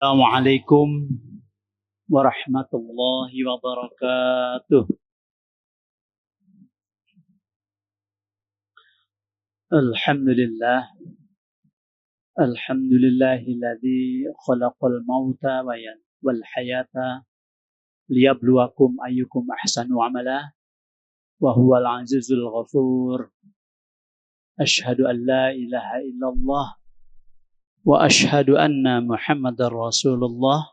Assalamualaikum warahmatullahi wabarakatuh. Alhamdulillah. Alhamdulillahilladzi khalaqal mauta wal hayata liyabluwakum ayyukum ahsanu amala wa huwal azizul ghafur. Asyhadu an la ilaha illallah wa asyhadu anna Muhammadar Rasulullah.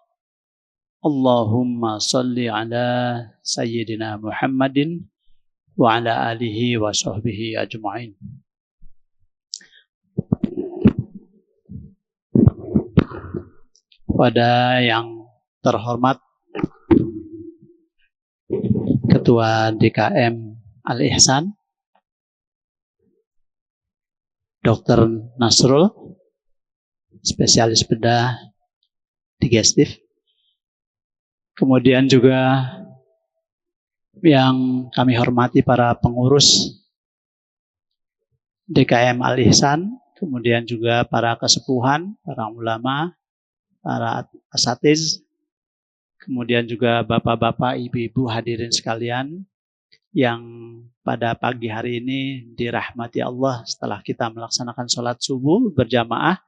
Allahumma salli ala sayyidina Muhammadin wa ala alihi wa sahbihi ajma'in. Pada yang terhormat Ketua DKM Al-Ihsan, Dr. Nasrul, spesialis bedah digestif. Kemudian juga yang kami hormati para pengurus DKM Al-Ihsan, kemudian juga para kesepuhan, para ulama, para asatiz, kemudian juga bapak-bapak, ibu-ibu hadirin sekalian yang pada pagi hari ini dirahmati Allah. Setelah kita melaksanakan sholat subuh berjamaah,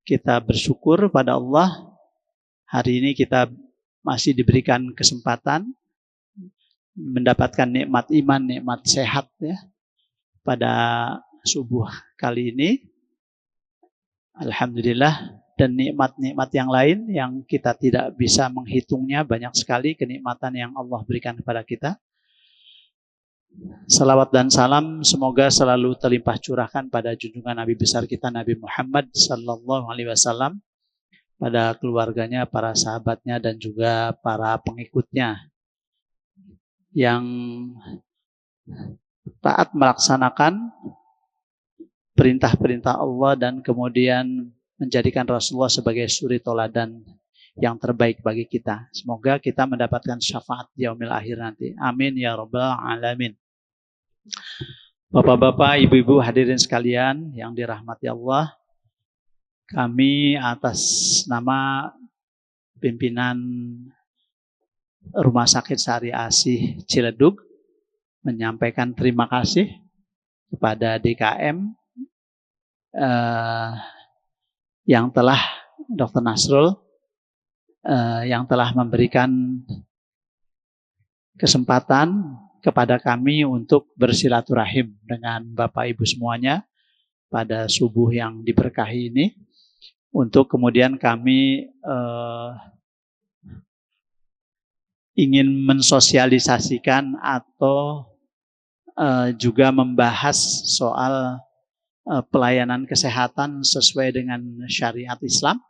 kita bersyukur pada Allah. Hari ini kita masih diberikan kesempatan mendapatkan nikmat iman, nikmat sehat ya pada subuh kali ini. Alhamdulillah. Dan nikmat-nikmat yang lain yang kita tidak bisa menghitungnya, banyak sekali kenikmatan yang Allah berikan kepada kita. Salawat dan salam semoga selalu terlimpah curahkan pada junjungan Nabi besar kita Nabi Muhammad sallallahu alaihi wasallam, pada keluarganya, para sahabatnya dan juga para pengikutnya yang taat melaksanakan perintah-perintah Allah dan kemudian menjadikan Rasulullah sebagai suri toladan yang terbaik bagi kita. Semoga kita mendapatkan syafaat yaumil akhir nanti. Amin ya rabbal alamin. Bapak-bapak, ibu-ibu hadirin sekalian yang dirahmati Allah, kami atas nama pimpinan Rumah Sakit Sari Asih Ciledug menyampaikan terima kasih kepada DKM yang telah Dr. Nasrul yang telah memberikan kesempatan kepada kami untuk bersilaturahim dengan Bapak Ibu semuanya pada subuh yang diberkahi ini, untuk kemudian kami ingin mensosialisasikan atau juga membahas soal pelayanan kesehatan sesuai dengan syariat Islam,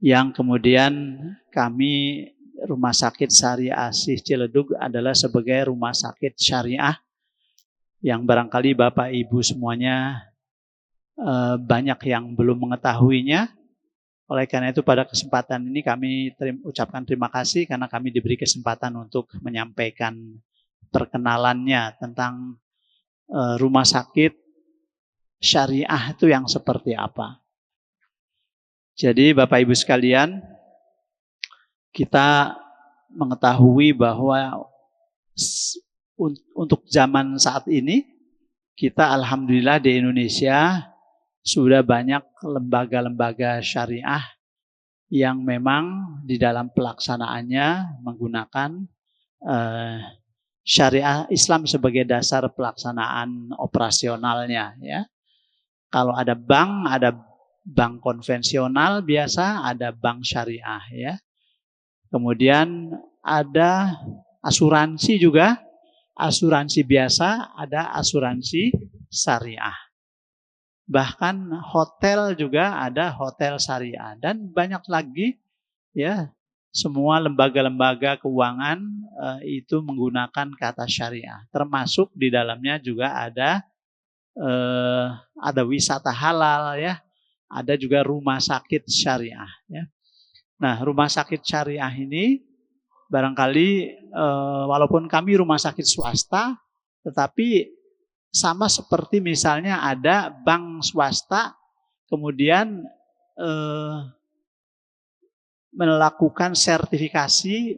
yang kemudian kami Rumah Sakit Sari Asih Ciledug adalah sebagai rumah sakit syariah yang barangkali Bapak Ibu semuanya banyak yang belum mengetahuinya. Oleh karena itu pada kesempatan ini kami ucapkan terima kasih karena kami diberi kesempatan untuk menyampaikan perkenalannya tentang rumah sakit syariah itu yang seperti apa. Jadi Bapak Ibu sekalian, kita mengetahui bahwa untuk zaman saat ini, kita alhamdulillah di Indonesia sudah banyak lembaga-lembaga syariah yang memang di dalam pelaksanaannya menggunakan syariah Islam sebagai dasar pelaksanaan operasionalnya ya. Kalau ada bank konvensional biasa, ada bank syariah ya. Kemudian ada asuransi juga, asuransi biasa, ada asuransi syariah. Bahkan hotel juga ada hotel syariah dan banyak lagi ya. Semua lembaga-lembaga keuangan itu menggunakan kata syariah. Termasuk di dalamnya juga ada wisata halal ya, ada juga rumah sakit syariah ya. Nah, rumah sakit syariah ini barangkali walaupun kami rumah sakit swasta, tetapi sama seperti misalnya ada bank swasta, kemudian melakukan sertifikasi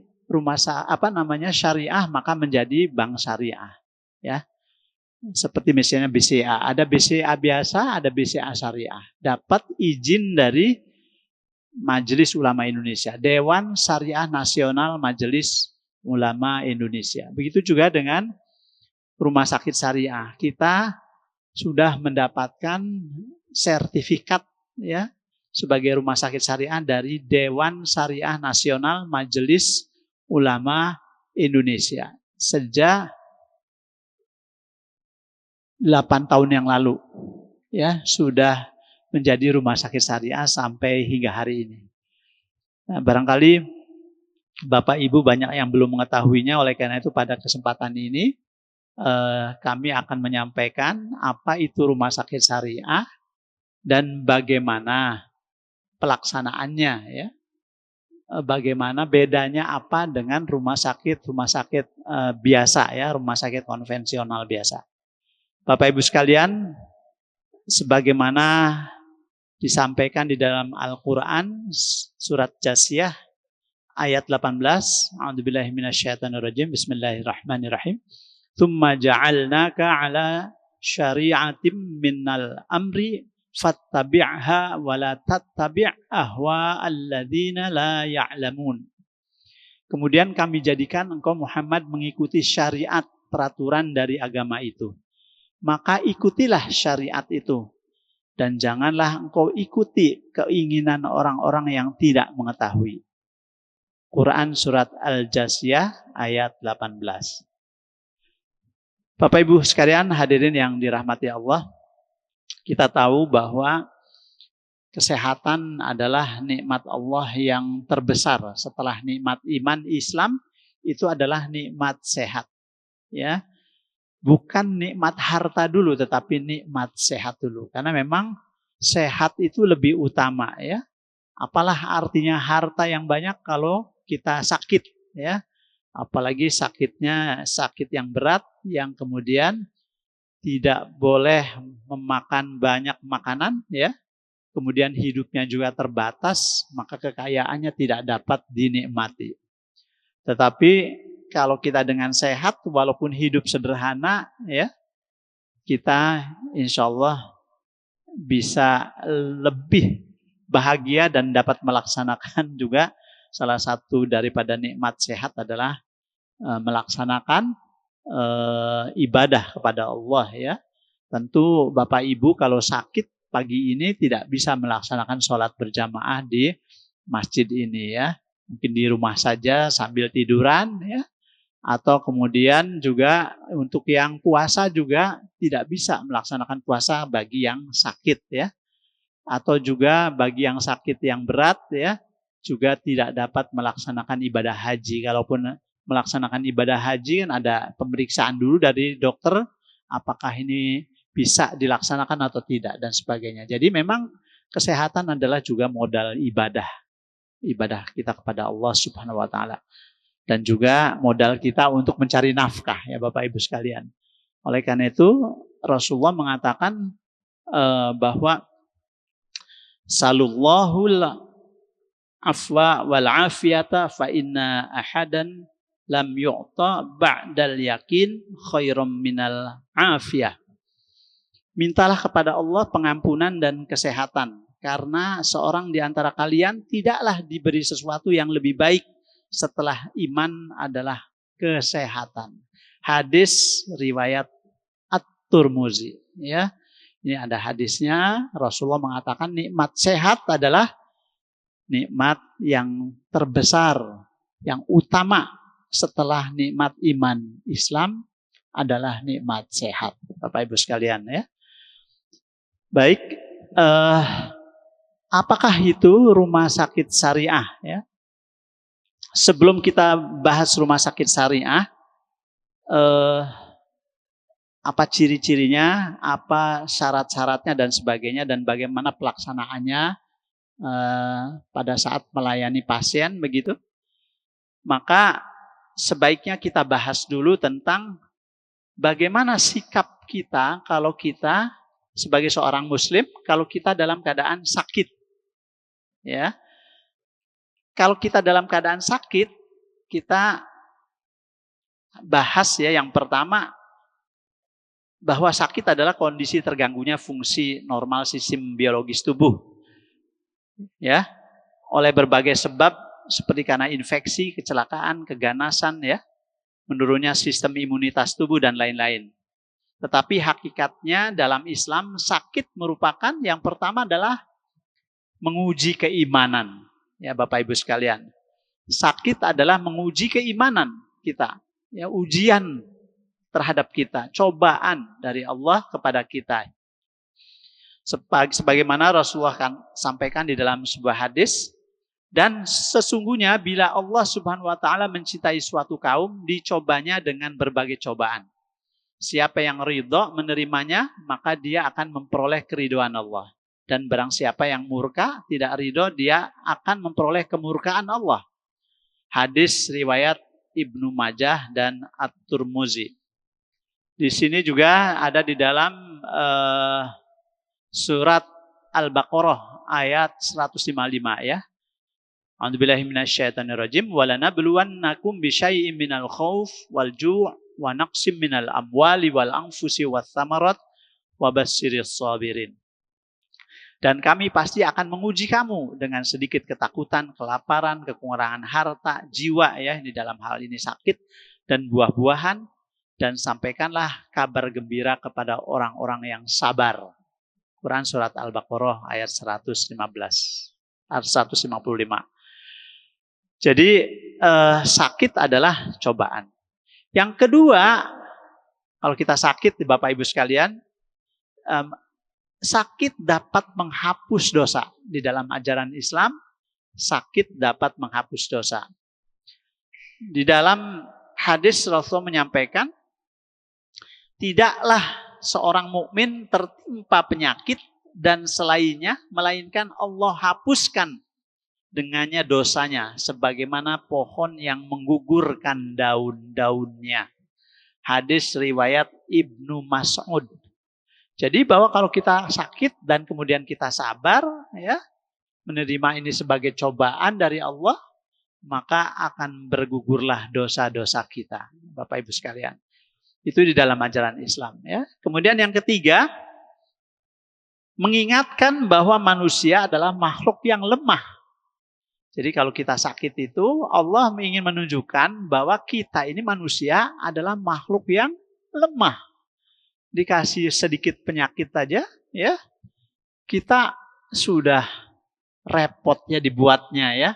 syariah, maka menjadi bank syariah, ya. Seperti misalnya BCA, ada BCA biasa, ada BCA syariah. Dapat izin dari Majelis Ulama Indonesia, Dewan Syariah Nasional Majelis Ulama Indonesia. Begitu juga dengan rumah sakit syariah. Kita sudah mendapatkan sertifikat, ya, sebagai rumah sakit syariah dari Dewan Syariah Nasional Majelis Ulama Indonesia sejak 8 tahun yang lalu, ya, sudah menjadi rumah sakit syariah sampai hingga hari ini. Nah, barangkali Bapak Ibu banyak yang belum mengetahuinya, oleh karena itu pada kesempatan ini kami akan menyampaikan apa itu rumah sakit syariah dan bagaimana pelaksanaannya, ya. Bagaimana bedanya apa dengan rumah sakit biasa, ya, rumah sakit konvensional biasa. Bapak Ibu sekalian, sebagaimana disampaikan di dalam Al-Qur'an surat Jasiyah ayat 18, A'udzubillahi minasyaitonirrajim, Bismillahirrahmanirrahim. Tsumma ja'alnaka 'ala syari'atim minal amri fattabi'ha wa la tattabi' ahwa'al ladzina la ya'lamun. Kemudian kami jadikan engkau Muhammad mengikuti syariat peraturan dari agama itu. Maka ikutilah syariat itu dan janganlah engkau ikuti keinginan orang-orang yang tidak mengetahui. Quran surat Al-Jasiyah ayat 18. Bapak Ibu sekalian, hadirin yang dirahmati Allah, kita tahu bahwa kesehatan adalah nikmat Allah yang terbesar. Setelah nikmat iman Islam, itu adalah nikmat sehat, ya. Bukan nikmat harta dulu, tetapi nikmat sehat dulu. Karena memang sehat itu lebih utama, ya. Apalah artinya harta yang banyak kalau kita sakit, ya. Apalagi sakitnya sakit yang berat, yang kemudian tidak boleh memakan banyak makanan, ya. Kemudian hidupnya juga terbatas, maka kekayaannya tidak dapat dinikmati. Tetapi kalau kita dengan sehat, walaupun hidup sederhana, ya, kita insya Allah bisa lebih bahagia dan dapat melaksanakan juga. Salah satu daripada nikmat sehat adalah melaksanakan ibadah kepada Allah, ya. Tentu Bapak Ibu kalau sakit pagi ini tidak bisa melaksanakan sholat berjamaah di masjid ini, ya. Mungkin di rumah saja sambil tiduran, ya. Atau kemudian juga untuk yang puasa juga tidak bisa melaksanakan puasa bagi yang sakit, ya. Atau juga bagi yang sakit yang berat, ya, juga tidak dapat melaksanakan ibadah haji. Kalaupun melaksanakan ibadah haji kan ada pemeriksaan dulu dari dokter apakah ini bisa dilaksanakan atau tidak dan sebagainya. Jadi memang kesehatan adalah juga modal ibadah kita kepada Allah Subhanahu wa taala. Dan juga modal kita untuk mencari nafkah, ya Bapak Ibu sekalian. Oleh karena itu Rasulullah mengatakan bahwa salullahul afwa wal afiyata fa inna ahadan lam yu'ta ba'dal yakin khairam minal afiyah. Mintalah kepada Allah pengampunan dan kesehatan, karena seorang di antara kalian tidaklah diberi sesuatu yang lebih baik setelah iman adalah kesehatan. Hadis riwayat At-Tirmidzi, ya. Ini ada hadisnya, Rasulullah mengatakan nikmat sehat adalah nikmat yang terbesar, yang utama setelah nikmat iman Islam adalah nikmat sehat, Bapak Ibu sekalian, ya. Baik, apakah itu rumah sakit syariah, ya? Sebelum kita bahas rumah sakit syariah, apa ciri-cirinya, apa syarat-syaratnya dan sebagainya, dan bagaimana pelaksanaannya pada saat melayani pasien, begitu. Maka sebaiknya kita bahas dulu tentang bagaimana sikap kita kalau kita sebagai seorang muslim kalau kita dalam keadaan sakit, ya. kalau kita dalam keadaan sakit, kita bahas ya yang pertama, bahwa sakit adalah kondisi terganggunya fungsi normal sistem biologis tubuh. Ya, oleh berbagai sebab seperti karena infeksi, kecelakaan, keganasan ya, menurunnya sistem imunitas tubuh dan lain-lain. Tetapi hakikatnya dalam Islam sakit merupakan yang pertama adalah menguji keimanan. Ya Bapak Ibu sekalian. Sakit adalah menguji keimanan kita. Ya, ujian terhadap kita, cobaan dari Allah kepada kita. Sebagaimana Rasulullah kan sampaikan di dalam sebuah hadis, dan sesungguhnya bila Allah Subhanahu wa taala mencintai suatu kaum, dicobanya dengan berbagai cobaan. Siapa yang ridho menerimanya, maka dia akan memperoleh keridhaan Allah. Dan barang siapa yang murka, tidak ridho, dia akan memperoleh kemurkaan Allah. Hadis riwayat Ibnu Majah dan At-Tirmidzi. Di sini juga ada di dalam surat Al-Baqarah ayat 155 ya. A'udzubillahi minasyaitonirrajim wa lanabluwannakum bisyai'im minal khauf wal ju' wa naqsim minal amwali wal anfusi wath thamarat wa basyirish shabirin. Dan kami pasti akan menguji kamu dengan sedikit ketakutan, kelaparan, kekurangan harta, jiwa ya, di dalam hal ini sakit dan buah-buahan, dan sampaikanlah kabar gembira kepada orang-orang yang sabar. Quran surat Al-Baqarah ayat 115. Jadi sakit adalah cobaan. Yang kedua, kalau kita sakit Bapak Ibu sekalian, sakit dapat menghapus dosa. Di dalam ajaran Islam, sakit dapat menghapus dosa. Di dalam hadis Rasulullah menyampaikan, tidaklah seorang mukmin tertimpa penyakit dan selainnya, melainkan Allah hapuskan dengannya dosanya, sebagaimana pohon yang menggugurkan daun-daunnya. Hadis riwayat Ibnu Mas'ud. Jadi bahwa kalau kita sakit dan kemudian kita sabar, ya, menerima ini sebagai cobaan dari Allah, maka akan bergugurlah dosa-dosa kita, Bapak Ibu sekalian. Itu di dalam ajaran Islam. Ya. Kemudian yang ketiga, mengingatkan bahwa manusia adalah makhluk yang lemah. Jadi kalau kita sakit itu, Allah ingin menunjukkan bahwa kita ini manusia adalah makhluk yang lemah. Dikasih sedikit penyakit saja, ya, kita sudah repotnya dibuatnya ya.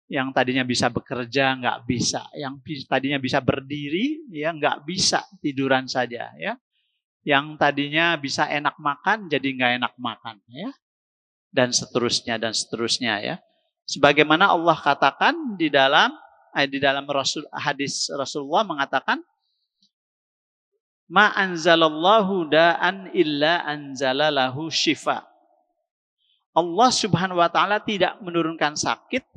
Yang tadinya bisa bekerja nggak bisa, yang tadinya bisa berdiri ya nggak bisa, tiduran saja ya, yang tadinya bisa enak makan jadi nggak enak makan ya, dan seterusnya ya. Sebagaimana Allah katakan di dalam hadis Rasulullah mengatakan, ma anzalallahu da'an illa anzalalahu syifa. Allah Subhanahu wa taala tidak menurunkan sakit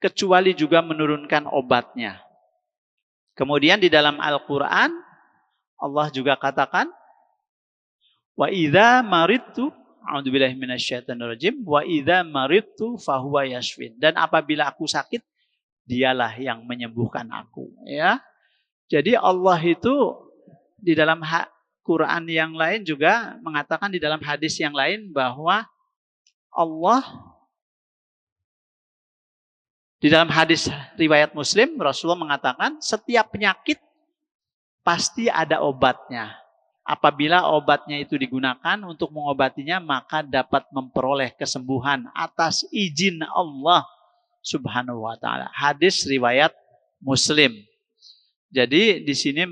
kecuali juga menurunkan obatnya. Kemudian di dalam Al-Quran, Allah juga katakan, wa idza maridtu, a'udzubillahi minasyaitonirrajim, wa idza maridtu fahuwa yashfin. Dan apabila aku sakit, dialah yang menyembuhkan aku. Ya, jadi Allah itu di dalam Quran yang lain juga mengatakan, di dalam hadis yang lain, bahwa Allah, di dalam hadis riwayat Muslim, Rasulullah mengatakan setiap penyakit pasti ada obatnya. Apabila obatnya itu digunakan untuk mengobatinya, maka dapat memperoleh kesembuhan atas izin Allah Subhanahu wa taala. Hadis riwayat Muslim. Jadi di sini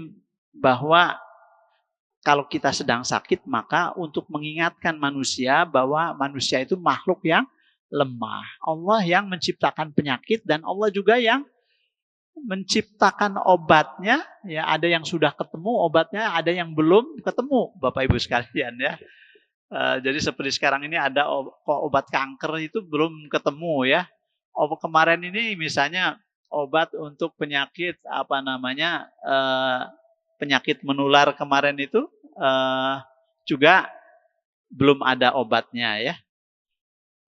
bahwa kalau kita sedang sakit, maka untuk mengingatkan manusia bahwa manusia itu makhluk yang lemah. Allah yang menciptakan penyakit dan Allah juga yang menciptakan obatnya. Ya, ada yang sudah ketemu obatnya, ada yang belum ketemu, Bapak Ibu sekalian ya. Jadi seperti sekarang ini ada obat kanker itu belum ketemu ya. Kemarin ini misalnya obat untuk penyakit penyakit menular kemarin itu juga belum ada obatnya ya.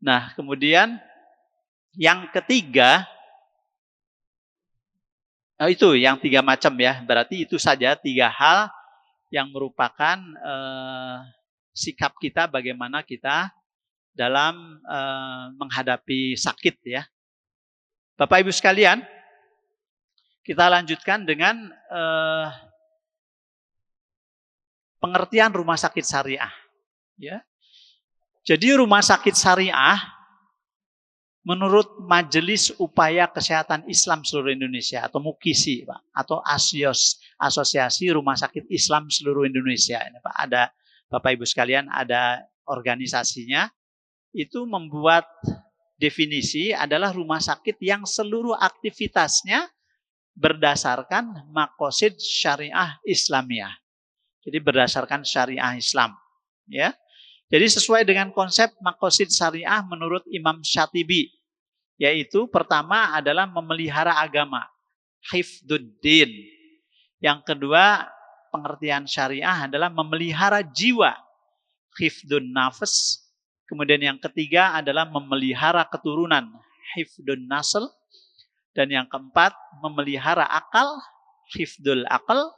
Nah, kemudian Yang ketiga, itu yang 3 macam ya. Berarti itu saja 3 hal yang merupakan sikap kita, bagaimana kita dalam menghadapi sakit ya. Bapak Ibu sekalian, kita lanjutkan dengan pengertian rumah sakit syariah. Ya. Jadi rumah sakit syariah menurut Majelis Upaya Kesehatan Islam Seluruh Indonesia atau MUKISI, Pak, atau Asosiasi Rumah Sakit Islam Seluruh Indonesia. Ini Pak, ada Bapak Ibu sekalian, ada organisasinya. Itu membuat definisi adalah rumah sakit yang seluruh aktivitasnya berdasarkan maqasid syariah Islamiyah. Jadi berdasarkan syariah Islam, ya. Jadi sesuai dengan konsep maqasid syariah menurut Imam Syatibi, yaitu pertama adalah memelihara agama, hifdzuddin. Yang kedua, pengertian syariah adalah memelihara jiwa, hifdzun nafs. Kemudian yang ketiga adalah memelihara keturunan, hifdzun nasl. Dan yang keempat, memelihara akal, hifdzul akal.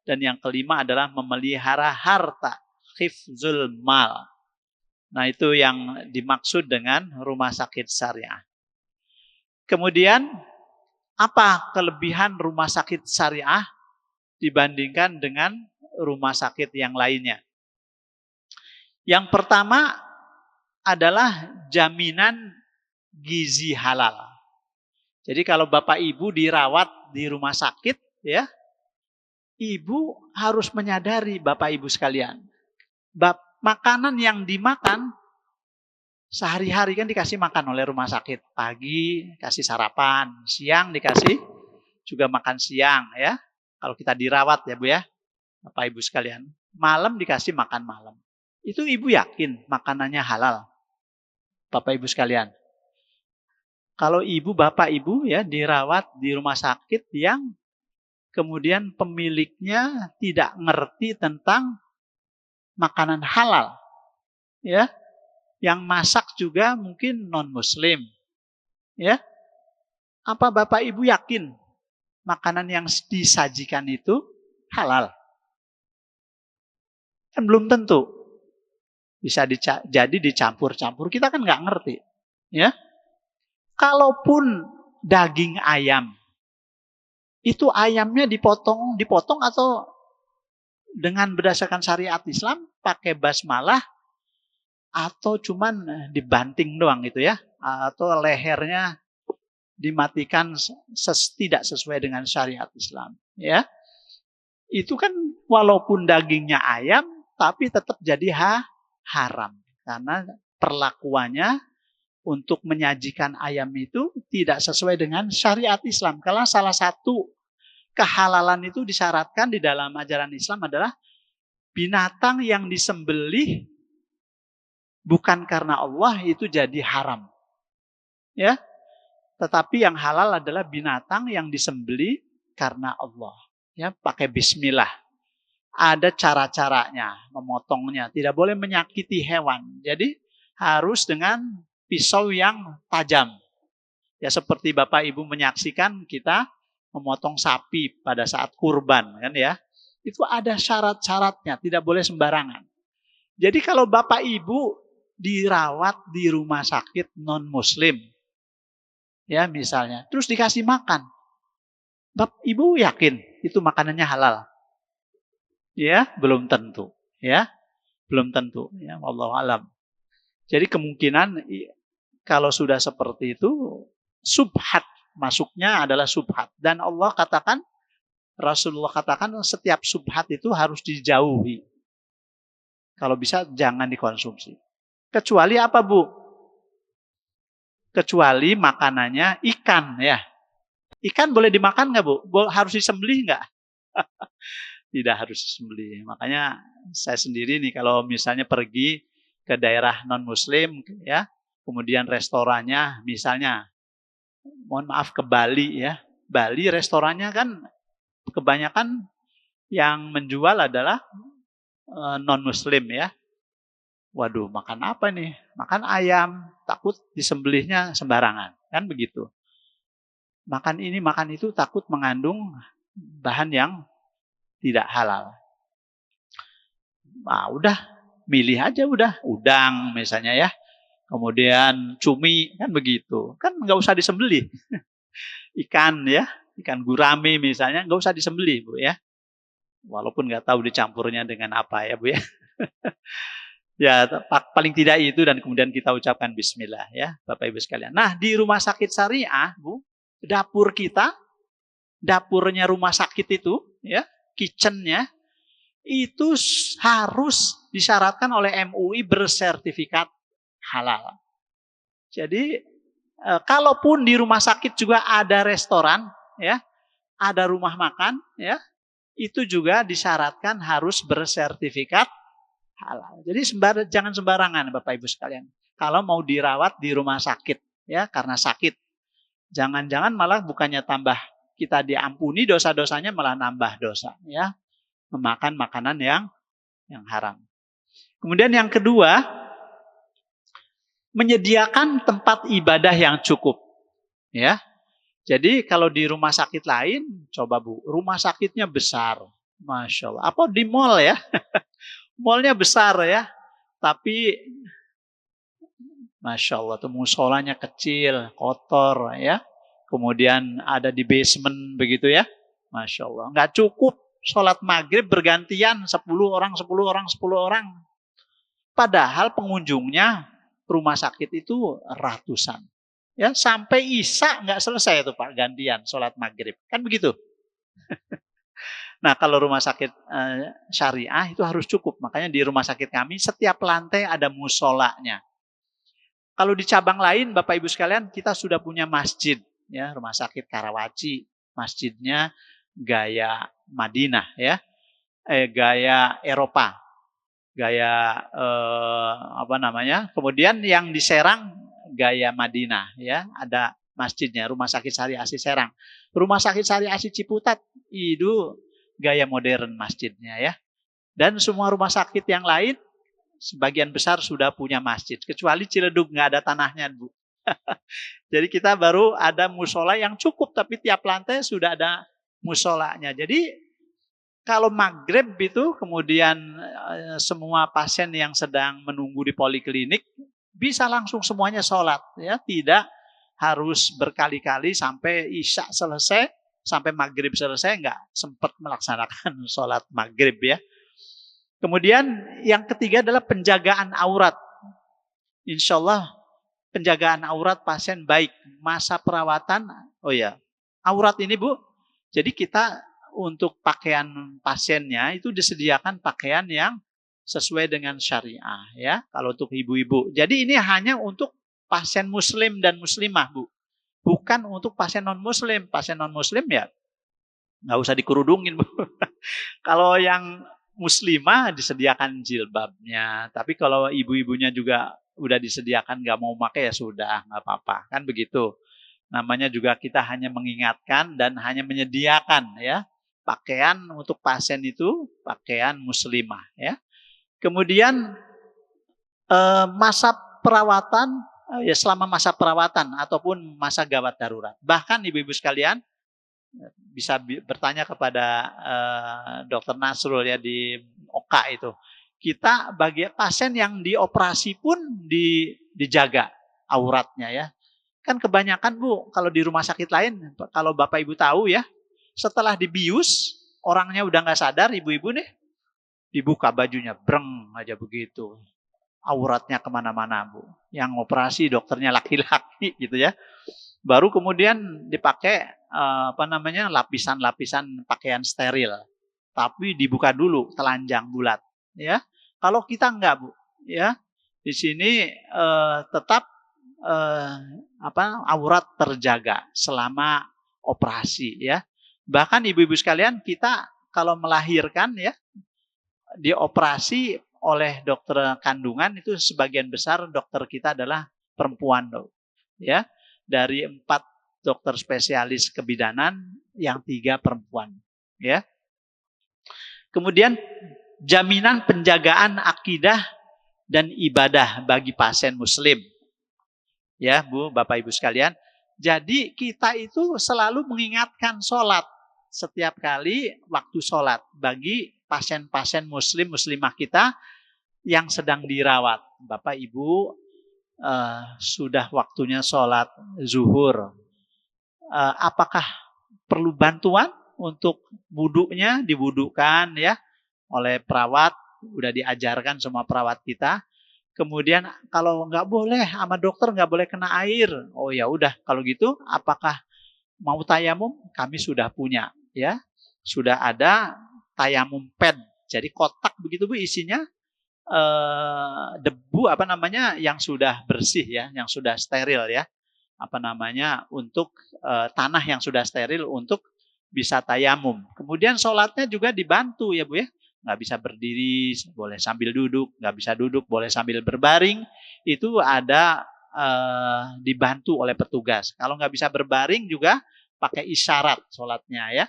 Dan yang kelima adalah memelihara harta, hifdzul mal. Nah, itu yang dimaksud dengan rumah sakit syariah. Kemudian, apa kelebihan rumah sakit syariah dibandingkan dengan rumah sakit yang lainnya? Yang pertama adalah jaminan gizi halal. Jadi kalau Bapak Ibu dirawat di rumah sakit, ya, Ibu harus menyadari, Bapak Ibu sekalian, makanan yang dimakan sehari-hari kan dikasih makan oleh rumah sakit. Pagi kasih sarapan, siang dikasih juga makan siang ya. Kalau kita dirawat ya Bu ya, Bapak Ibu sekalian. Malam dikasih makan malam. Itu Ibu yakin makanannya halal? Bapak Ibu sekalian. Kalau Ibu, Bapak Ibu ya dirawat di rumah sakit yang kemudian pemiliknya tidak ngerti tentang makanan halal, ya, yang masak juga mungkin non-Muslim, ya, apa Bapak Ibu yakin makanan yang disajikan itu halal? Kan belum tentu. Bisa jadi dicampur-campur, kita kan nggak ngerti, ya. Kalaupun daging ayam, itu ayamnya dipotong atau dengan berdasarkan syariat Islam pakai basmalah atau cuman dibanting doang gitu ya, atau lehernya dimatikan tidak sesuai dengan syariat Islam, ya. Itu kan walaupun dagingnya ayam tapi tetap jadi haram karena perlakuannya untuk menyajikan ayam itu tidak sesuai dengan syariat Islam. Kalau salah satu kehalalan itu disyaratkan di dalam ajaran Islam adalah binatang yang disembelih bukan karena Allah itu jadi haram. Ya. Tetapi yang halal adalah binatang yang disembelih karena Allah. Ya, pakai bismillah. Ada cara-caranya memotongnya, tidak boleh menyakiti hewan. Jadi harus dengan pisau yang tajam. Ya seperti Bapak Ibu menyaksikan kita memotong sapi pada saat kurban kan ya. Itu ada syarat-syaratnya, tidak boleh sembarangan. Jadi kalau Bapak Ibu dirawat di rumah sakit non-Muslim, ya misalnya, terus dikasih makan, Bapak Ibu yakin itu makanannya halal? Ya, belum tentu. Ya, belum tentu. Ya, wallahu alam. Jadi kemungkinan kalau sudah seperti itu, subhat masuknya adalah subhat. Dan Allah katakan, Rasulullah katakan setiap subhat itu harus dijauhi. Kalau bisa jangan dikonsumsi. Kecuali apa Bu? Kecuali makanannya ikan ya. Ikan boleh dimakan nggak Bu? Harus disembelih nggak? Tidak harus disembelih. Makanya saya sendiri nih kalau misalnya pergi ke daerah non-Muslim ya, kemudian restorannya misalnya, mohon maaf ke Bali ya, Bali restorannya kan kebanyakan yang menjual adalah non-Muslim ya. Waduh, makan apa nih? Makan ayam, takut disembelihnya sembarangan, kan begitu. Makan ini, makan itu, takut mengandung bahan yang tidak halal. Nah, udah, milih aja udah. Udang misalnya ya. Kemudian cumi, kan begitu. Kan nggak usah disembelih. Ikan ya, ikan gurame misalnya, nggak usah disembelih Bu ya. Walaupun nggak tahu dicampurnya dengan apa ya Bu ya. Ya, paling tidak itu dan kemudian kita ucapkan bismillah ya, Bapak Ibu sekalian. Nah, di rumah sakit syariah, Bu, dapur kita, dapurnya rumah sakit itu, ya, kitchennya, itu harus disyaratkan oleh MUI bersertifikat halal. Jadi, kalaupun di rumah sakit juga ada restoran, ya, ada rumah makan, ya, itu juga disyaratkan harus bersertifikat halal. Jadi jangan sembarangan Bapak Ibu sekalian. Kalau mau dirawat di rumah sakit ya karena sakit. Jangan-jangan malah bukannya tambah kita diampuni dosa-dosanya malah nambah dosa ya. Memakan makanan yang haram. Kemudian yang kedua, menyediakan tempat ibadah yang cukup. Ya. Jadi kalau di rumah sakit lain, coba Bu, rumah sakitnya besar. Masya Allah. Apa di mall ya? Mallnya besar ya, tapi Masya Allah tuh musolanya kecil, kotor ya. Kemudian ada di basement begitu ya. Masya Allah. Nggak cukup sholat maghrib bergantian 10 orang, 10 orang, 10 orang. Padahal pengunjungnya rumah sakit itu ratusan. Ya, sampai Isya nggak selesai itu Pak gantian sholat maghrib. Kan begitu. Nah, kalau rumah sakit syariah itu harus cukup. Makanya di rumah sakit kami setiap lantai ada musolanya. Kalau di cabang lain, Bapak Ibu sekalian, kita sudah punya masjid. Ya, rumah sakit Karawaci. Masjidnya gaya Madinah. Ya, gaya Eropa. Gaya, apa namanya. Kemudian yang di Serang, gaya Madinah. Ya, ada masjidnya, Rumah Sakit Syariah Asi Serang. Rumah Sakit Syariah Asi Ciputat, itu gaya modern masjidnya ya. Dan semua rumah sakit yang lain sebagian besar sudah punya masjid. Kecuali Ciledug nggak ada tanahnya, Bu. Jadi kita baru ada musola yang cukup, tapi tiap lantai sudah ada musolanya. Jadi kalau maghrib itu kemudian semua pasien yang sedang menunggu di poliklinik bisa langsung semuanya sholat, ya, tidak harus berkali-kali sampai Isya selesai. Sampai maghrib selesai nggak sempat melaksanakan sholat maghrib ya. Kemudian yang ketiga adalah penjagaan aurat. Insya Allah penjagaan aurat pasien baik. Masa perawatan, oh ya, aurat ini Bu, jadi kita untuk pakaian pasiennya itu disediakan pakaian yang sesuai dengan syariah ya. Kalau untuk ibu-ibu. Jadi ini hanya untuk pasien muslim dan muslimah Bu. Bukan untuk pasien non-muslim. Pasien non-muslim ya nggak usah dikerudungin, Bu. Kalau yang muslimah disediakan jilbabnya. Tapi kalau ibu-ibunya juga udah disediakan nggak mau pakai ya sudah, nggak apa-apa. Kan begitu. Namanya juga kita hanya mengingatkan dan hanya menyediakan ya pakaian untuk pasien itu pakaian muslimah ya. Kemudian masa perawatan ya selama masa perawatan ataupun masa gawat darurat. Bahkan ibu-ibu sekalian bisa bertanya kepada Dokter Nasrul ya di Oka itu. Kita bagi pasien yang dioperasi pun dijaga auratnya ya. Kan kebanyakan Bu kalau di rumah sakit lain kalau Bapak Ibu tahu ya, setelah dibius orangnya udah nggak sadar ibu-ibu nih dibuka bajunya breng aja begitu. Auratnya kemana-mana Bu. Yang operasi dokternya laki-laki gitu ya. Baru kemudian dipakai lapisan-lapisan pakaian steril. Tapi dibuka dulu telanjang bulat ya. Kalau kita enggak Bu ya. Di sini tetap aurat terjaga selama operasi ya. Bahkan ibu-ibu sekalian kita kalau melahirkan ya dioperasi oleh dokter kandungan itu sebagian besar dokter kita adalah perempuan ya. Dari 4 dokter spesialis kebidanan yang 3 perempuan ya. Kemudian jaminan penjagaan akidah dan ibadah bagi pasien muslim. Ya, Bu, Bapak Ibu sekalian. Jadi kita itu selalu mengingatkan sholat setiap kali waktu sholat bagi pasien-pasien muslim, muslimah kita yang sedang dirawat. Bapak Ibu, sudah waktunya sholat zuhur. Apakah perlu bantuan untuk wudhunya? Diwudhukan ya oleh perawat, udah diajarkan semua perawat kita. Kemudian kalau nggak boleh sama dokter nggak boleh kena air. Oh ya udah kalau gitu apakah mau tayamum? Kami sudah punya ya. Sudah ada tayamum pad. Jadi kotak begitu Bu isinya debu apa namanya yang sudah bersih ya, yang sudah steril ya. Apa namanya untuk tanah yang sudah steril untuk bisa tayamum. Kemudian sholatnya juga dibantu ya Bu ya. Nggak bisa berdiri, boleh sambil duduk, nggak bisa duduk, boleh sambil berbaring, itu ada dibantu oleh petugas. Kalau nggak bisa berbaring juga pakai isyarat sholatnya ya.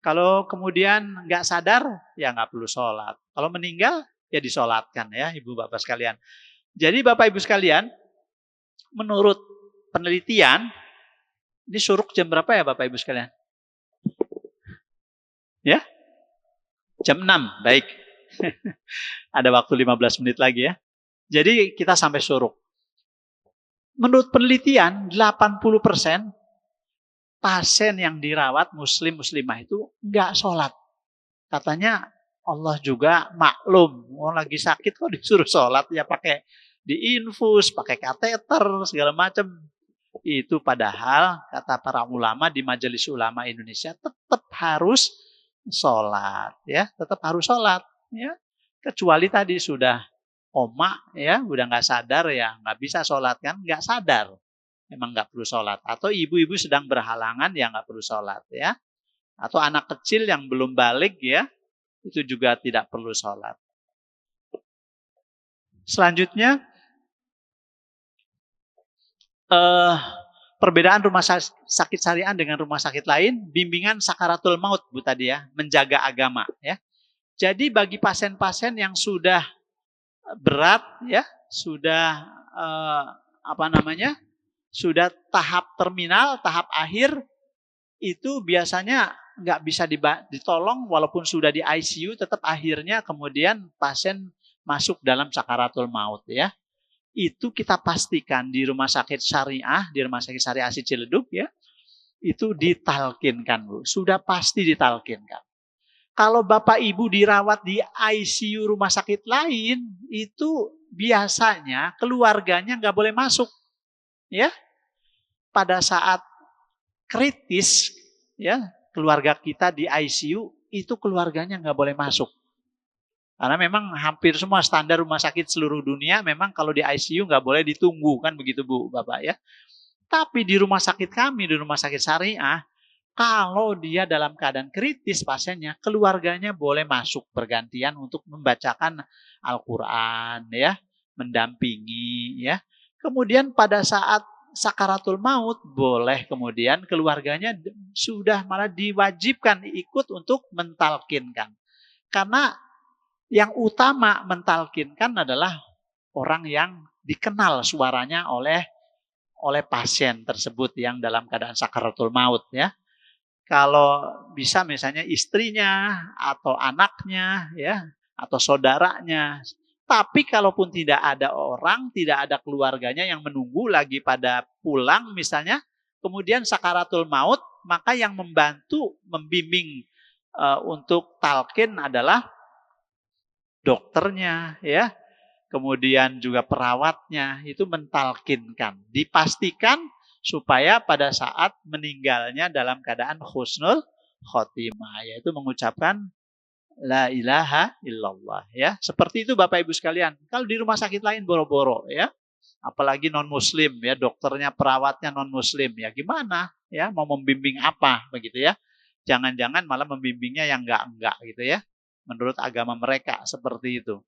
Kalau kemudian nggak sadar, ya nggak perlu sholat. Kalau meninggal, ya disolatkan ya Ibu Bapak sekalian. Jadi Bapak Ibu sekalian, menurut penelitian, ini syuruk jam berapa ya Bapak Ibu sekalian? Ya? Jam 6, baik. Ada waktu 15 menit lagi ya. Jadi kita sampai syuruk. Menurut penelitian, 80% pasien yang dirawat muslim-muslimah itu enggak sholat. Katanya Allah juga maklum, lagi sakit kok disuruh sholat, ya pakai diinfus, pakai kateter, segala macam. Itu padahal, kata para ulama di Majelis Ulama Indonesia, tetap harus sholat, ya, tetap harus sholat, ya, kecuali tadi sudah koma, ya, udah nggak sadar, ya, nggak bisa sholat kan, nggak sadar, memang nggak perlu sholat, atau ibu-ibu sedang berhalangan, ya nggak perlu sholat, ya, atau anak kecil yang belum balik, ya, itu juga tidak perlu sholat. Selanjutnya, perbedaan rumah sakit syariah dengan rumah sakit lain, bimbingan sakaratul maut Bu tadi ya, menjaga agama ya. Jadi bagi pasien-pasien yang sudah berat ya, sudah sudah tahap terminal, tahap akhir, itu biasanya nggak bisa ditolong walaupun sudah di ICU, tetap akhirnya kemudian pasien masuk dalam sakaratul maut ya. Itu kita pastikan di rumah sakit syariah, di rumah sakit syariah Ciledug ya, itu ditalkinkan Bu, sudah pasti ditalkinkan. Kalau Bapak Ibu dirawat di ICU rumah sakit lain, itu biasanya keluarganya nggak boleh masuk, ya. Pada saat kritis, ya, keluarga kita di ICU itu keluarganya nggak boleh masuk. Karena memang hampir semua standar rumah sakit seluruh dunia memang kalau di ICU nggak boleh ditunggu, kan begitu Bu, Bapak ya. Tapi di rumah sakit kami, di rumah sakit syariah, kalau dia dalam keadaan kritis pasiennya, keluarganya boleh masuk bergantian untuk membacakan Al-Quran, ya, mendampingi, ya. Kemudian pada saat sakaratul maut, boleh kemudian keluarganya sudah malah diwajibkan ikut untuk mentalkinkan. Karena yang utama mentalkinkan adalah orang yang dikenal suaranya oleh pasien tersebut yang dalam keadaan sakaratul maut ya. Kalau bisa misalnya istrinya atau anaknya ya atau saudaranya. Tapi kalaupun tidak ada orang, tidak ada keluarganya yang menunggu lagi pada pulang misalnya, kemudian sakaratul maut, maka yang membantu membimbing untuk talqin adalah dokternya ya, kemudian juga perawatnya itu mentalkinkan, dipastikan supaya pada saat meninggalnya dalam keadaan husnul khotimah, yaitu mengucapkan la ilaha illallah ya. Seperti itu Bapak Ibu sekalian. Kalau di rumah sakit lain boro-boro ya, apalagi non muslim ya, dokternya perawatnya non muslim ya, gimana ya, mau membimbing apa begitu ya. Jangan-jangan malah membimbingnya yang enggak gitu ya. Menurut agama mereka seperti itu.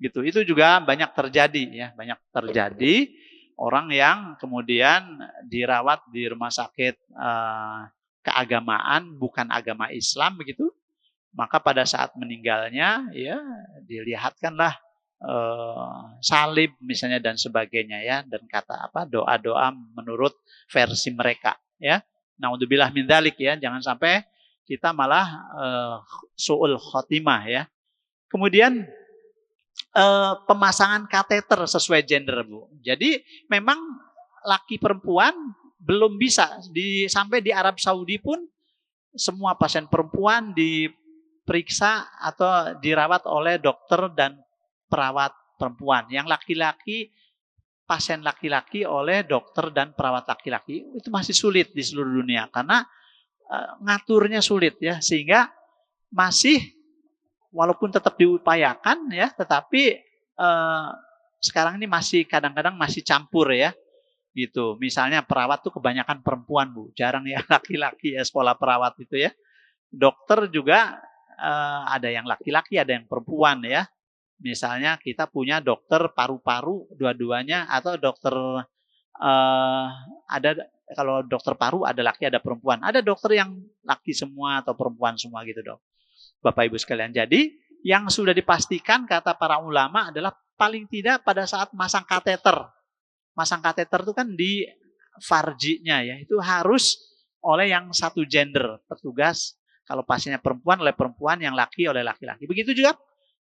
Gitu. Itu juga banyak terjadi ya, banyak terjadi orang yang kemudian dirawat di rumah sakit keagamaan bukan agama Islam begitu. Maka pada saat meninggalnya ya dilihatkanlah salib misalnya dan sebagainya ya, dan kata doa-doa menurut versi mereka ya. Naudzubillah min dzalik ya, jangan sampai kita malah su'ul khotimah ya. Kemudian pemasangan kateter sesuai gender, Bu. Jadi memang laki perempuan belum bisa sampai di Arab Saudi pun semua pasien perempuan diperiksa atau dirawat oleh dokter dan perawat perempuan. Yang laki-laki, pasien laki-laki oleh dokter dan perawat laki-laki. Itu masih sulit di seluruh dunia karena ngaturnya sulit ya, sehingga masih walaupun tetap diupayakan ya, tetapi sekarang ini masih kadang-kadang masih campur ya. Gitu. Misalnya perawat tuh kebanyakan perempuan, Bu. Jarang ya laki-laki ya sekolah perawat itu ya. Dokter juga ada yang laki-laki, ada yang perempuan ya. Misalnya kita punya dokter paru-paru dua-duanya, atau dokter ada, kalau dokter paru ada laki ada perempuan. Ada dokter yang laki semua atau perempuan semua gitu, Dok. Bapak Ibu sekalian. Jadi yang sudah dipastikan kata para ulama adalah paling tidak pada saat masang kateter. Masang kateter itu kan di farjinya ya, itu harus oleh yang satu gender, petugas. Kalau pasiennya perempuan oleh perempuan, yang laki oleh laki-laki. Begitu juga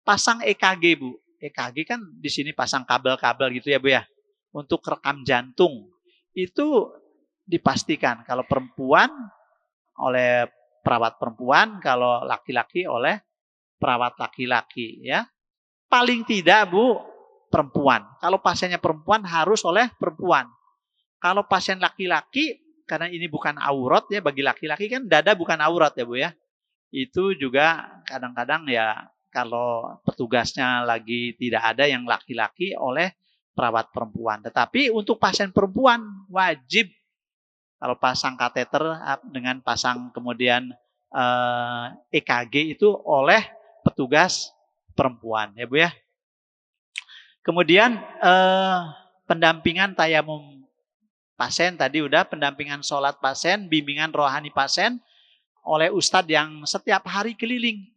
pasang EKG, Bu. EKG kan di sini pasang kabel-kabel gitu ya, Bu ya. Untuk rekam jantung. Itu dipastikan kalau perempuan oleh perawat perempuan, kalau laki-laki oleh perawat laki-laki ya. Paling tidak, Bu, perempuan. Kalau pasiennya perempuan harus oleh perempuan. Kalau pasien laki-laki, karena ini bukan aurat ya, bagi laki-laki kan dada bukan aurat ya, Bu ya. Itu juga kadang-kadang ya kalau petugasnya lagi tidak ada yang laki-laki oleh perawat perempuan. Tetapi untuk pasien perempuan wajib kalau pasang kateter dengan pasang kemudian EKG itu oleh petugas perempuan ya, Bu ya. Kemudian pendampingan tayamum pasien tadi udah, pendampingan sholat pasien, bimbingan rohani pasien oleh ustadz yang setiap hari keliling.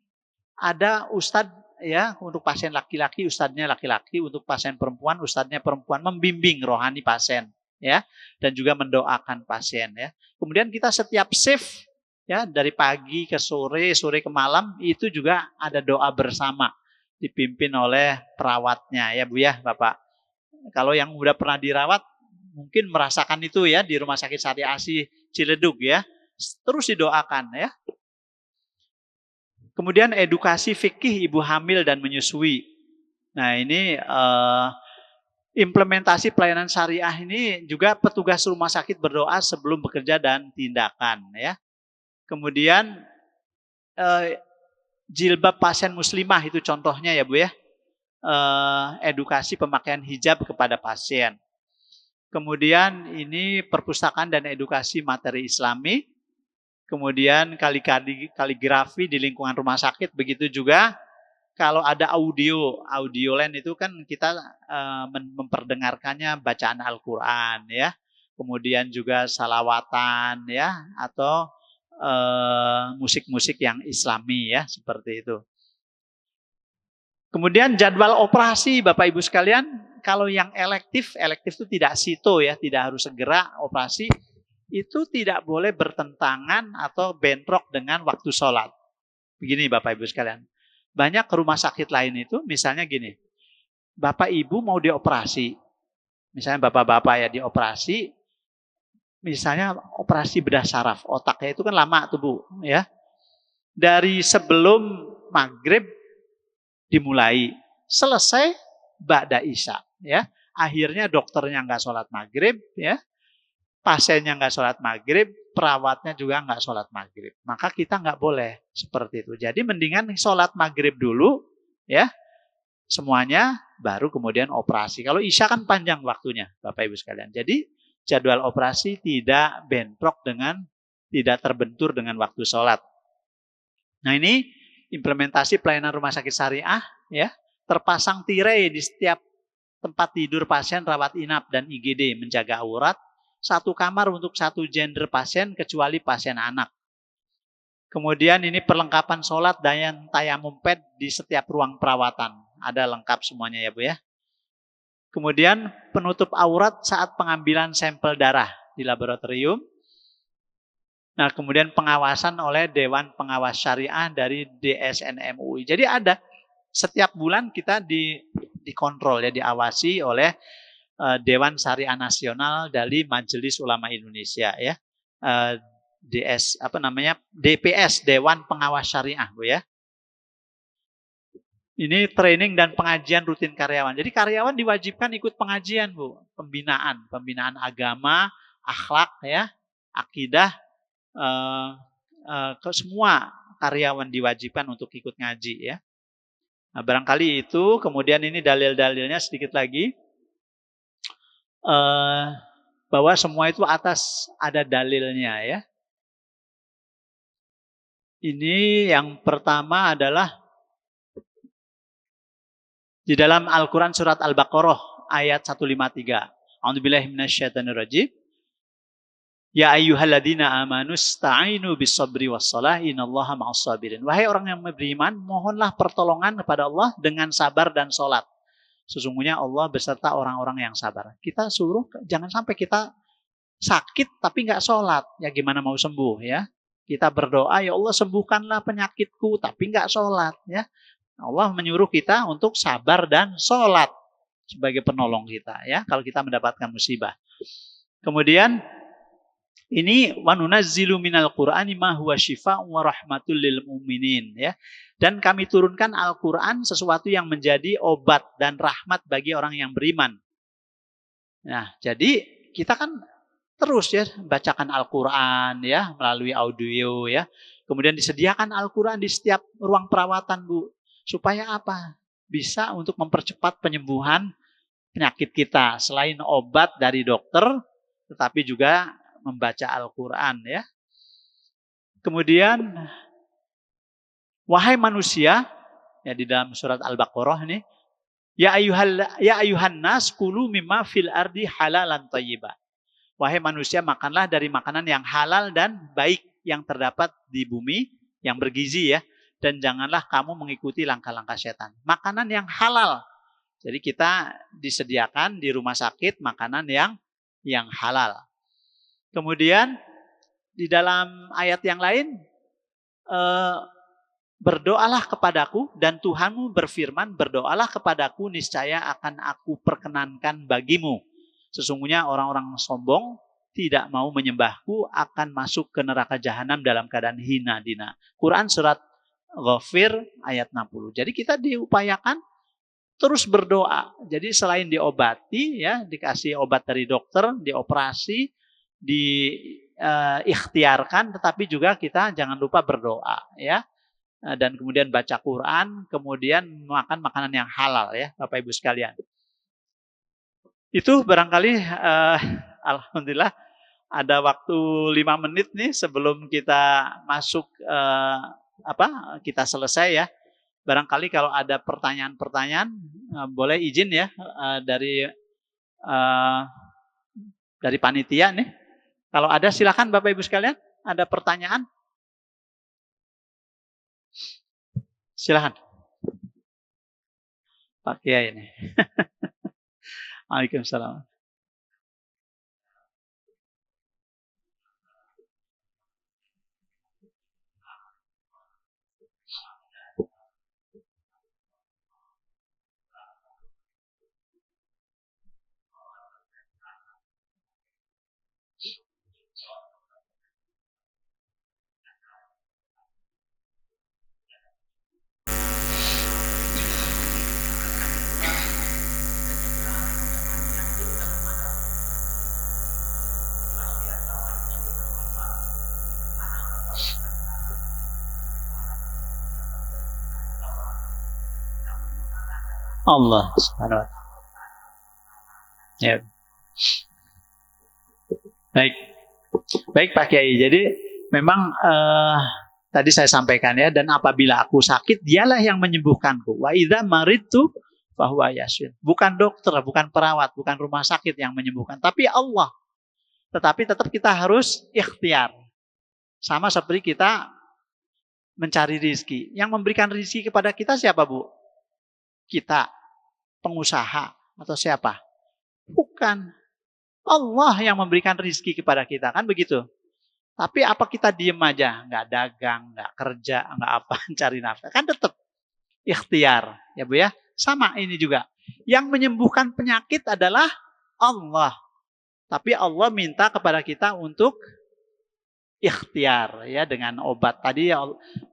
Ada ustadz ya untuk pasien laki-laki, ustadznya laki-laki, untuk pasien perempuan, ustadznya perempuan, membimbing rohani pasien ya, dan juga mendoakan pasien ya. Kemudian kita setiap shift ya, dari pagi ke sore, sore ke malam, itu juga ada doa bersama dipimpin oleh perawatnya ya, Bu ya, Bapak. Kalau yang udah pernah dirawat mungkin merasakan itu ya di Rumah Sakit Syariah Asih Ciledug ya. Terus didoakan ya. Kemudian edukasi fikih ibu hamil dan menyusui. Nah, ini implementasi pelayanan syariah ini juga petugas rumah sakit berdoa sebelum bekerja dan tindakan ya. Kemudian jilbab pasien muslimah itu contohnya ya, Bu ya. Edukasi pemakaian hijab kepada pasien. Kemudian ini perpustakaan dan edukasi materi Islami. Kemudian kaligrafi di lingkungan rumah sakit. Begitu juga kalau ada audio line itu kan kita memperdengarkannya bacaan Al-Quran ya. Kemudian juga salawatan ya, atau musik-musik yang Islami ya, seperti itu. Kemudian jadwal operasi Bapak Ibu sekalian, kalau yang elektif itu tidak sito ya, tidak harus segera operasi, itu tidak boleh bertentangan atau bentrok dengan waktu sholat. Begini Bapak Ibu sekalian, banyak rumah sakit lain itu misalnya gini, Bapak Ibu mau dioperasi, misalnya bapak-bapak ya dioperasi, misalnya operasi bedah saraf otaknya itu kan lama tuh, Bu ya. Dari sebelum maghrib dimulai, selesai ba'da isya ya. Akhirnya dokternya nggak sholat maghrib ya, pasiennya nggak sholat maghrib, perawatnya juga nggak sholat maghrib. Maka kita nggak boleh seperti itu. Jadi mendingan sholat maghrib dulu ya, semuanya, baru kemudian operasi. Kalau isya kan panjang waktunya Bapak Ibu sekalian. Jadi jadwal operasi tidak bentrok dengan, tidak terbentur dengan waktu sholat. Nah, ini implementasi pelayanan rumah sakit syariah ya, terpasang tirai di setiap tempat tidur pasien rawat inap dan IGD, menjaga aurat, satu kamar untuk satu gender pasien kecuali pasien anak. Kemudian ini perlengkapan sholat dan tayamum ped di setiap ruang perawatan. ada lengkap semuanya ya Bu ya. Kemudian penutup aurat saat pengambilan sampel darah di laboratorium. Nah, kemudian pengawasan oleh Dewan Pengawas Syariah dari DSN MUI. Jadi ada setiap bulan kita dikontrol ya, diawasi oleh Dewan Syariah Nasional dari Majelis Ulama Indonesia ya. DPS, Dewan Pengawas Syariah Bu ya. Ini training dan pengajian rutin karyawan. Jadi karyawan diwajibkan ikut pengajian Bu, pembinaan agama, akhlak ya, akidah, ke semua karyawan diwajibkan untuk ikut ngaji ya. Nah, barangkali itu, kemudian ini dalil-dalilnya sedikit lagi. Bahwa semua itu atas ada dalilnya ya. Ini yang pertama adalah di dalam Al-Quran surat Al-Baqarah ayat 153. A'udzubillahi minasyaitonirrajim. Ya ayyuhalladzina amanu sta'inu bis-sabri was-shalah innallaha ma'as-sabirin. Wahai orang yang beriman, mohonlah pertolongan kepada Allah dengan sabar dan salat. Sesungguhnya Allah beserta orang-orang yang sabar. Kita suruh jangan sampai kita sakit tapi nggak sholat. Ya gimana mau sembuh ya. Kita berdoa, ya Allah sembuhkanlah penyakitku tapi nggak sholat ya. Allah menyuruh kita untuk sabar dan sholat sebagai penolong kita ya. Kalau kita mendapatkan musibah. Kemudian ini wa nunazzilu minal Qur'ani ma huwa syifaa'un wa rahmatul lil mu'minin ya. Dan kami turunkan Al-Qur'an sesuatu yang menjadi obat dan rahmat bagi orang yang beriman. Nah, jadi kita kan terus ya bacakan Al-Qur'an ya melalui audio ya. Kemudian disediakan Al-Qur'an di setiap ruang perawatan Bu. Supaya apa? Bisa untuk mempercepat penyembuhan penyakit kita. Selain obat dari dokter, tetapi juga membaca Al-Quran ya. Kemudian, wahai manusia, ya di dalam surat Al-Baqarah ini, ya ayuhan nas kulu mimma fil ardi halalan thayyiba. Wahai manusia, makanlah dari makanan yang halal dan baik yang terdapat di bumi, yang bergizi ya. Dan janganlah kamu mengikuti langkah-langkah setan. Makanan yang halal. Jadi kita disediakan di rumah sakit makanan yang halal. Kemudian di dalam ayat yang lain, berdoalah kepadaku dan Tuhanmu berfirman, berdoalah kepadaku niscaya akan aku perkenankan bagimu. Sesungguhnya orang-orang sombong tidak mau menyembahku akan masuk ke neraka jahanam dalam keadaan hina dina. Quran surat Ghafir ayat 60. Jadi kita diupayakan terus berdoa. Jadi selain diobati ya, dikasih obat dari dokter, dioperasi, diikhtiarkan, tetapi juga kita jangan lupa berdoa ya. Dan kemudian baca Quran, kemudian makan makanan yang halal ya, Bapak Ibu sekalian. Itu barangkali alhamdulillah ada waktu 5 menit nih sebelum kita masuk kita selesai ya. Barangkali kalau ada pertanyaan-pertanyaan boleh izin ya dari panitia nih. Kalau ada silakan Bapak Ibu sekalian, ada pertanyaan? Silakan. Pak Kiai ini. Waalaikumsalam. Allah Subhanahu wa taala. Ya. Baik Pak Kiai. Jadi memang tadi saya sampaikan ya, dan apabila aku sakit dialah yang menyembuhkanku. Wa idza maridtu fahuwa yashfin. Bukan dokter, bukan perawat, bukan rumah sakit yang menyembuhkan, tapi Allah. Tetapi tetap kita harus ikhtiar. Sama seperti kita mencari rizki. Yang memberikan rizki kepada kita siapa Bu? kita, pengusaha, atau siapa? Bukan. Allah yang memberikan rizki kepada kita, kan begitu. Tapi apa kita diem aja, nggak dagang, nggak kerja, nggak apa, cari nafkah, kan tetap ikhtiar, ya Bu ya. Sama ini juga. Yang menyembuhkan penyakit adalah Allah. Tapi Allah minta kepada kita untuk ikhtiar ya dengan obat. Tadi ya,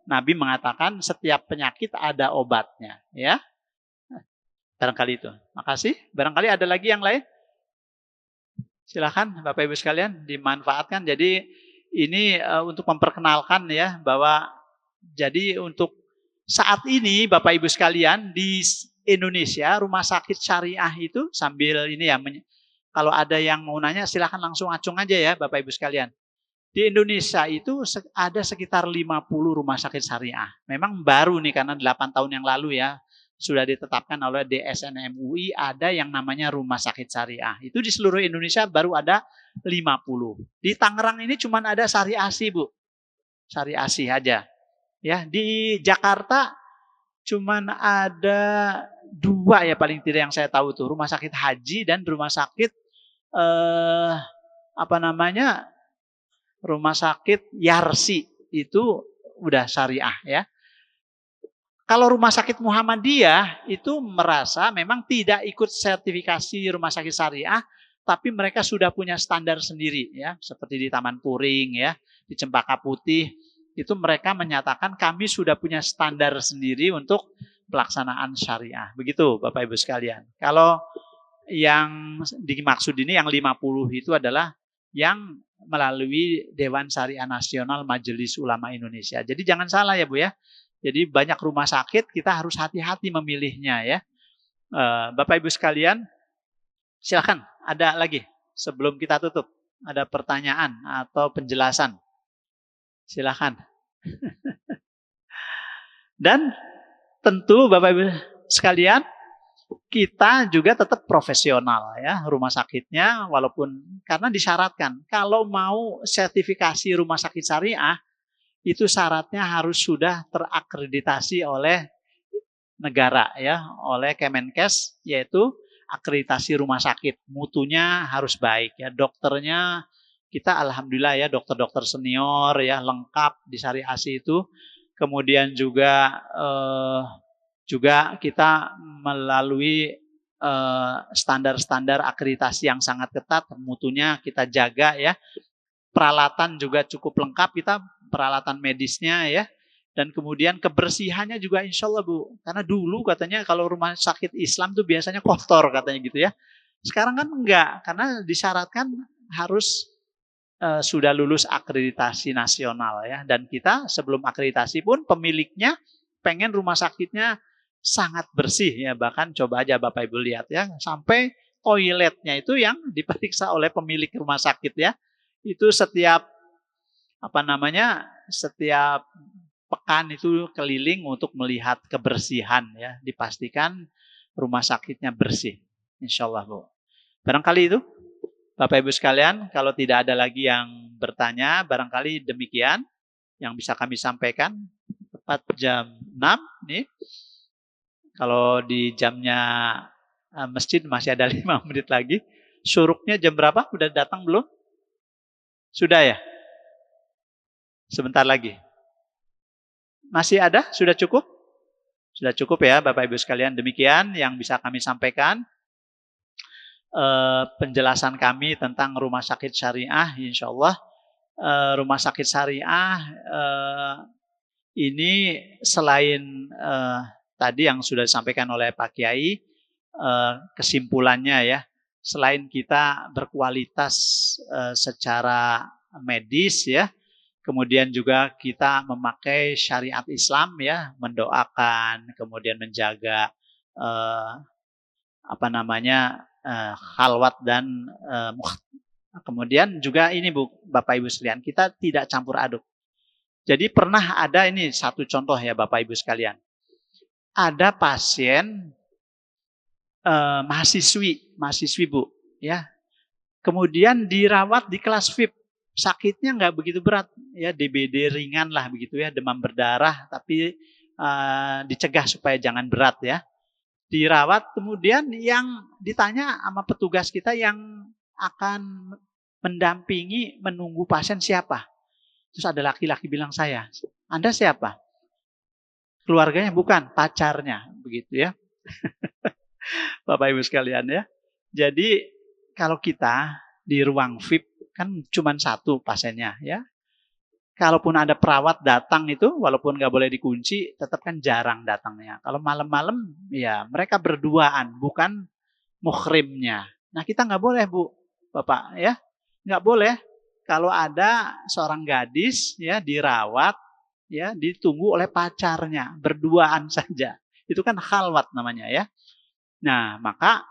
Nabi mengatakan setiap penyakit ada obatnya, ya. Barangkali itu. Makasih. Barangkali ada lagi yang lain? Silakan Bapak Ibu sekalian dimanfaatkan. Jadi ini untuk memperkenalkan ya bahwa jadi untuk saat ini Bapak Ibu sekalian di Indonesia rumah sakit syariah itu sambil ini ya kalau ada yang mau nanya silakan langsung acung aja ya Bapak Ibu sekalian. Di Indonesia itu ada sekitar 50 rumah sakit syariah. Memang baru nih karena 8 tahun yang lalu ya sudah ditetapkan oleh DSN MUI ada yang namanya rumah sakit syariah. Itu di seluruh Indonesia baru ada 50. Di Tangerang ini cuma ada Syariah Asih, Bu. Syariah Asih aja. Ya, di Jakarta cuma ada 2 ya paling tidak yang saya tahu tuh, rumah sakit haji dan rumah sakit rumah sakit Yarsi itu udah syariah ya. Kalau rumah sakit Muhammadiyah itu merasa memang tidak ikut sertifikasi rumah sakit syariah, tapi mereka sudah punya standar sendiri ya, seperti di Taman Puring ya, di Cempaka Putih itu mereka menyatakan kami sudah punya standar sendiri untuk pelaksanaan syariah. Begitu Bapak Ibu sekalian. Kalau yang dimaksud ini yang 50 itu adalah yang melalui Dewan Syariah Nasional Majelis Ulama Indonesia. Jadi jangan salah ya Bu ya. Jadi banyak rumah sakit kita harus hati-hati memilihnya ya. Bapak Ibu sekalian, silakan ada lagi sebelum kita tutup. Ada pertanyaan atau penjelasan. Silakan. Dan tentu Bapak Ibu sekalian, kita juga tetap profesional ya rumah sakitnya walaupun karena disyaratkan kalau mau sertifikasi rumah sakit syariah itu syaratnya harus sudah terakreditasi oleh negara ya oleh Kemenkes yaitu akreditasi rumah sakit mutunya harus baik ya dokternya kita alhamdulillah ya dokter-dokter senior ya lengkap di Syariah Asih itu kemudian juga kita melalui standar-standar akreditasi yang sangat ketat, mutunya kita jaga ya. Peralatan juga cukup lengkap kita, peralatan medisnya ya. Dan kemudian kebersihannya juga insya Allah Bu. Karena dulu katanya kalau rumah sakit Islam tuh biasanya kotor katanya gitu ya. Sekarang kan enggak, karena disyaratkan harus sudah lulus akreditasi nasional ya. Dan kita sebelum akreditasi pun pemiliknya pengen rumah sakitnya sangat bersih ya, bahkan coba aja Bapak Ibu lihat ya, sampai toiletnya itu yang diperiksa oleh pemilik rumah sakit ya. Itu setiap setiap pekan itu keliling untuk melihat kebersihan ya, dipastikan rumah sakitnya bersih. Insyaallah Bu. Barangkali itu Bapak Ibu sekalian, kalau tidak ada lagi yang bertanya, barangkali demikian yang bisa kami sampaikan. Tepat jam 6 nih. Kalau di jamnya masjid masih ada 5 menit lagi. Syuruknya jam berapa? Udah datang belum? Sudah ya? Sebentar lagi. Masih ada? Sudah cukup? Sudah cukup ya Bapak Ibu sekalian. Demikian yang bisa kami sampaikan. Penjelasan kami tentang rumah sakit syariah. Insya Allah rumah sakit syariah ini selain tadi yang sudah disampaikan oleh Pak Kiai, kesimpulannya ya, selain kita berkualitas secara medis ya, kemudian juga kita memakai syariat Islam ya, mendoakan, kemudian menjaga khalwat dan kemudian juga ini Bu, Bapak Ibu sekalian, kita tidak campur aduk. Jadi pernah ada ini satu contoh ya Bapak Ibu sekalian. Ada pasien mahasiswi Bu, ya. Kemudian dirawat di kelas VIP, sakitnya nggak begitu berat, ya DBD ringan lah begitu ya, demam berdarah, tapi dicegah supaya jangan berat ya. dirawat, kemudian yang ditanya sama petugas kita yang akan mendampingi, menunggu pasien siapa? Terus ada laki-laki bilang saya, Anda siapa? Keluarganya bukan, pacarnya, begitu ya. Bapak Ibu sekalian ya. Jadi kalau kita di ruang VIP kan cuma satu pasiennya ya. Kalaupun ada perawat datang itu, walaupun nggak boleh dikunci, tetap kan jarang datangnya. Kalau malam-malam, ya mereka berduaan, bukan muhrimnya. Nah kita nggak boleh Bu, Bapak ya, nggak boleh. Kalau ada seorang gadis ya dirawat, ya ditunggu oleh pacarnya, berduaan saja. Itu kan khalwat namanya ya. Nah maka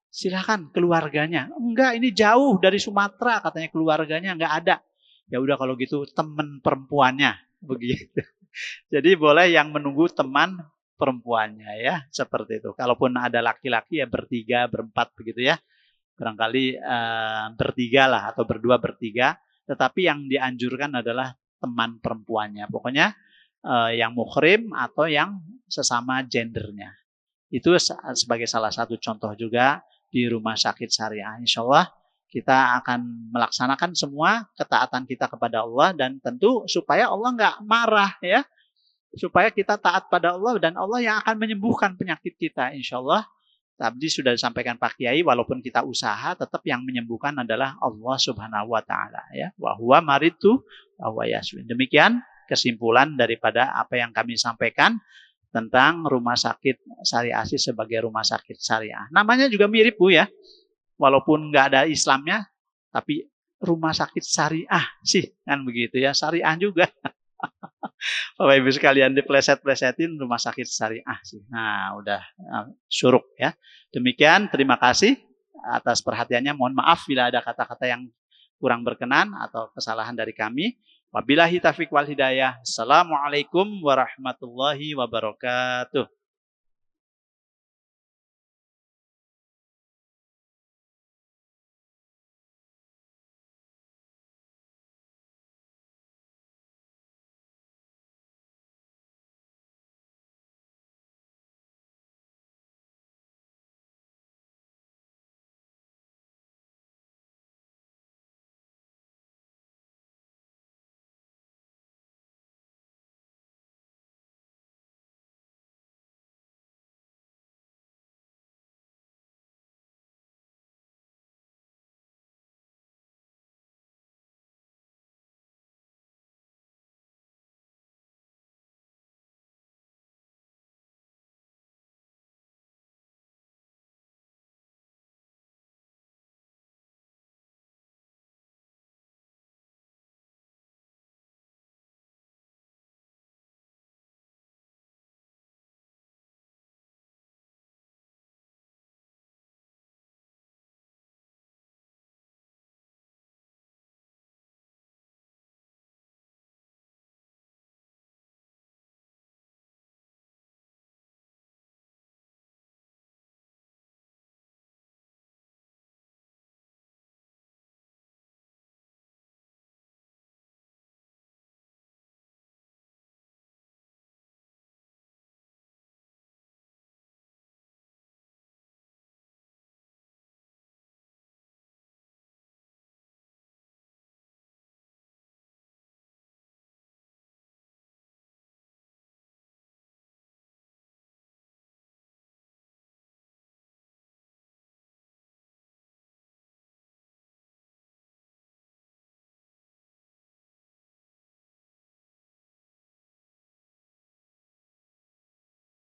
silakan keluarganya. Enggak, ini jauh dari Sumatera katanya keluarganya nggak ada. Ya udah kalau gitu teman perempuannya begitu. Jadi boleh yang menunggu teman perempuannya ya, seperti itu. Kalaupun ada laki-laki ya bertiga, berempat begitu ya. Barangkali bertiga lah atau berdua bertiga, tetapi yang dianjurkan adalah teman perempuannya. Pokoknya yang muhrim atau yang sesama gendernya. Itu sebagai salah satu contoh juga di rumah sakit syariah. Insya Allah kita akan melaksanakan semua ketaatan kita kepada Allah dan tentu supaya Allah nggak marah ya, supaya kita taat pada Allah dan Allah yang akan menyembuhkan penyakit kita insya Allah. Tadi sudah disampaikan Pak Kiai, walaupun kita usaha tetap yang menyembuhkan adalah Allah Subhanahu Wa Taala ya. Wa huwa maritu wa huwa yashfin. Demikian kesimpulan daripada apa yang kami sampaikan tentang rumah sakit Syariah Asih sebagai rumah sakit syariah. Namanya juga mirip Bu ya. Walaupun nggak ada Islamnya, tapi rumah sakit syariah sih, kan begitu ya, syariah juga. Bapak Ibu sekalian dipleset-plesetin rumah sakit syariah sih. Nah, udah syuruk ya. Demikian, terima kasih atas perhatiannya. Mohon maaf bila ada kata-kata yang kurang berkenan atau kesalahan dari kami. Wabillahi taufiq wal hidayah. Assalamualaikum warahmatullahi wabarakatuh.